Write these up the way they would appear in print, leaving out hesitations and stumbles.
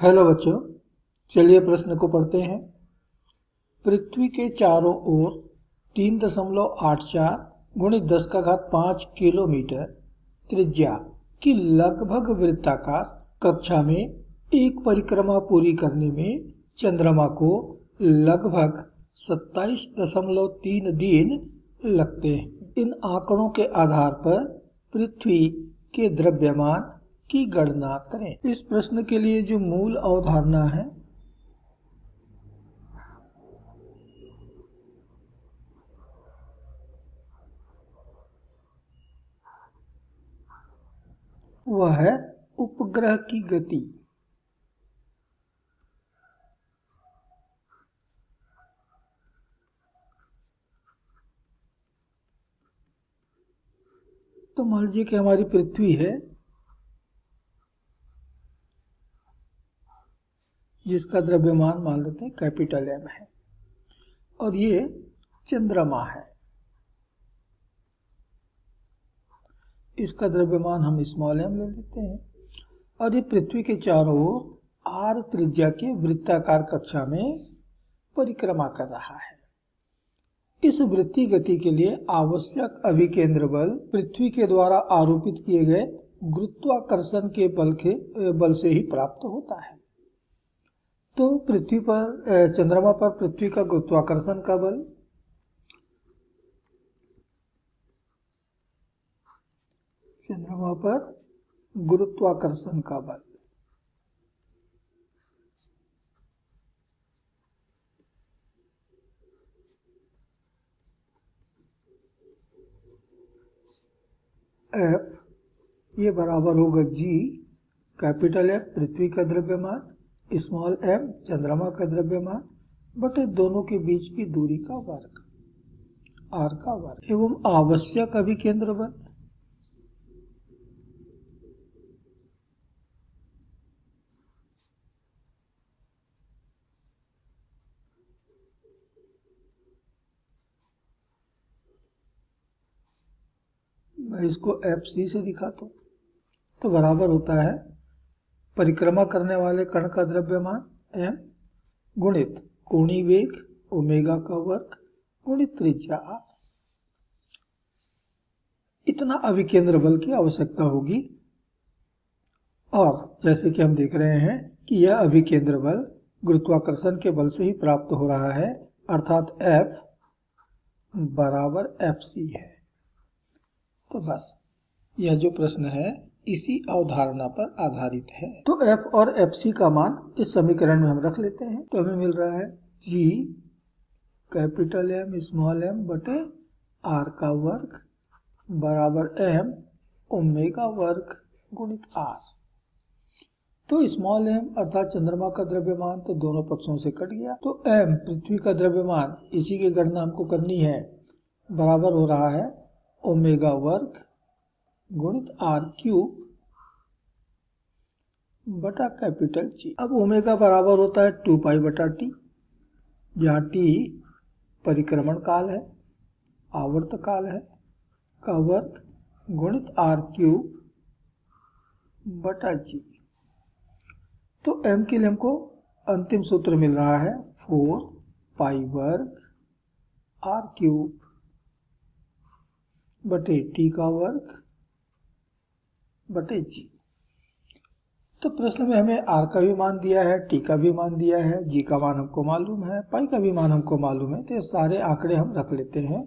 Hello बच्चों, चलिए प्रश्न को पढ़ते हैं। पृथ्वी के चारों ओर 3.84 गुणित 10 का घात 5 किलोमीटर त्रिज्या की लगभग वृत्ताकार कक्षा में एक परिक्रमा पूरी करने में चंद्रमा को लगभग 27.3 दिन लगते हैं। इन आंकड़ों के आधार पर पृथ्वी के द्रव्यमान की गणना करें। इस प्रश्न के लिए जो मूल अवधारणा है वह है उपग्रह की गति। तो मान लीजिए कि हमारी पृथ्वी है जिसका द्रव्यमान मान लेते हैं कैपिटल M है, और ये चंद्रमा है, इसका द्रव्यमान हम स्मॉल m ले लेते हैं, और ये पृथ्वी के चारों ओर r त्रिज्या के वृत्ताकार कक्षा में परिक्रमा कर रहा है। इस वृत्तीय गति के लिए आवश्यक अभिकेंद्र बल पृथ्वी के द्वारा आरोपित किए गए गुरुत्वाकर्षण के बल से ही प्राप्त होता है। तो पृथ्वी पर चंद्रमा पर पृथ्वी का गुरुत्वाकर्षण का बल चंद्रमा पर गुरुत्वाकर्षण का बल F ये बराबर होगा G कैपिटल F पृथ्वी का द्रव्यमान, स्मॉल m चंद्रमा का द्रव्यमान बटे दोनों के बीच की दूरी का वर्ग r का वर्ग एवं आवश्यक अभिकेंद्र बल मैं इसको FC से दिखाता हूं, तो बराबर होता है परिक्रमा करने वाले कण का द्रव्यमान m गुणित कोणीय वेग ओमेगा का वर्ग गुणित त्रिज्या r। इतना अभिकेंद्र बल की आवश्यकता होगी, और जैसे कि हम देख रहे हैं कि यह अभिकेंद्र बल गुरुत्वाकर्षण के बल से ही प्राप्त हो रहा है, अर्थात F बराबर FC है। तो बस यह जो प्रश्न है इसी अवधारणा पर आधारित है। तो F और FC का मान इस समीकरण में हम रख लेते हैं। तो हमें मिल रहा है G capital M small m बटे R का वर्ग बराबर m ओमेगा वर्ग गुणित R। तो स्मॉल m अर्थात चंद्रमा का द्रव्यमान तो दोनों पक्षों से कट गया, तो m पृथ्वी का द्रव्यमान, इसी की गणना हमको करनी है, बराबर हो रहा है ओमेगा वर्ग गुणित r क्यूब बटा कैपिटल G। अब ओमेगा बराबर होता है 2 पाई बटा t, जहाँ t परिक्रमण काल है, आवर्त काल है, का वर्ग गुणित r क्यूब बटा G। तो m के लिए हमको अंतिम सूत्र मिल रहा है 4 पाई वर्ग r क्यूब बटे t का वर्ग बटे G। तो प्रश्न में हमें r का भी मान दिया है, t का भी मान दिया है, g का मान हमको मालूम है, पाई का भी मान हमको मालूम है, तो ये सारे आंकड़े हम रख लेते हैं।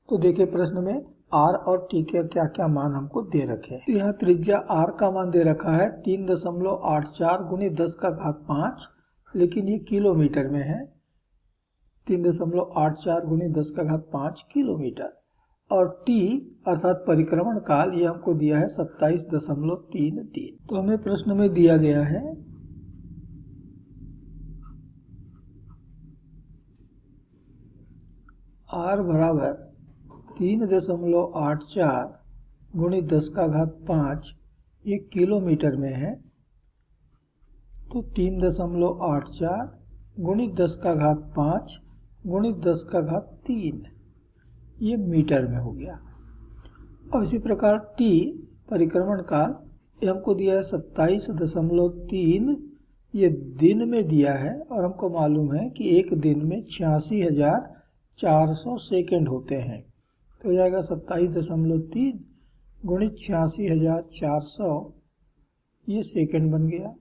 तो देखिए प्रश्न में r और t के क्या क्या मान हमको दे रखे हैं। तो यहाँ त्रिज्या r का मान दे रखा है 3.84 गुणित 10 का घात 5, लेकिन ये किलोमीटर में है, 3.84 गुणित 10 का घात 5 किलोमीटर, और t अर्थात परिक्रमण काल ये हमको दिया है 27.3 दिन। तो हमें प्रश्न में दिया गया है r बराबर 3.84 गुणित 10 का घात 5 ये किलोमीटर में है, तो 3.84 गुणित 10 का घात 5 गुणित 10 का घात 3 ये मीटर में हो गया। और इसी प्रकार t परिक्रमण काल ये हमको दिया है 27.3 ये दिन में दिया है और हमको मालूम है कि एक दिन में 86,400 सेकेंड होते हैं, तो हो जाएगा 27.3 गुणित 86,400, ये सेकेंड बन गया।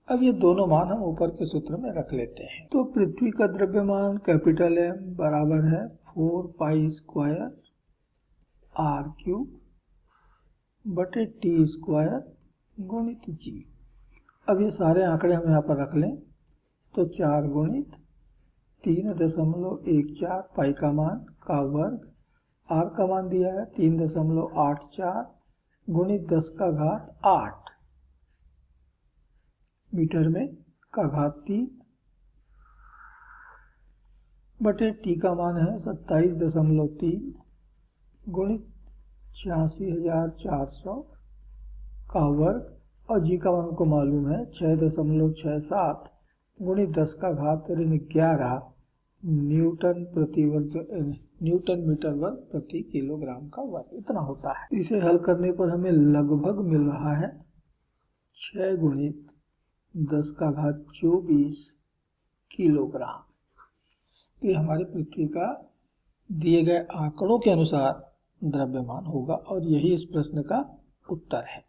अब ये दोनों मान हम ऊपर के सूत्र में रख लेते हैं। तो पृथ्वी का द्रव्यमान कैपिटल M बराबर है 4π² r³ बटे t² गुणित g। अब ये सारे आंकड़े हम यहाँ पर रख लें तो 4 गुणित 3.14 पाई का मान का वर्ग, r का मान दिया है 3.84 गुणित 10⁻8 मीटर में का घात 3 बटे t का मान है 27.3 गुणित 86,400 का वर्ग, और जी का मान को मालूम है 6.67 गुणित 10⁻11 न्यूटन मीटर वर्ग प्रति किलोग्राम का वर्ग, इतना होता है। इसे हल करने पर हमें लगभग मिल रहा है 6 गुणित 10⁻24 किलोग्राम। ये हमारी पृथ्वी का दिए गए आंकड़ों के अनुसार द्रव्यमान होगा और यही इस प्रश्न का उत्तर है।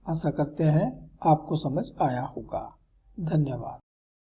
आशा करते हैं आपको समझ आया होगा। धन्यवाद।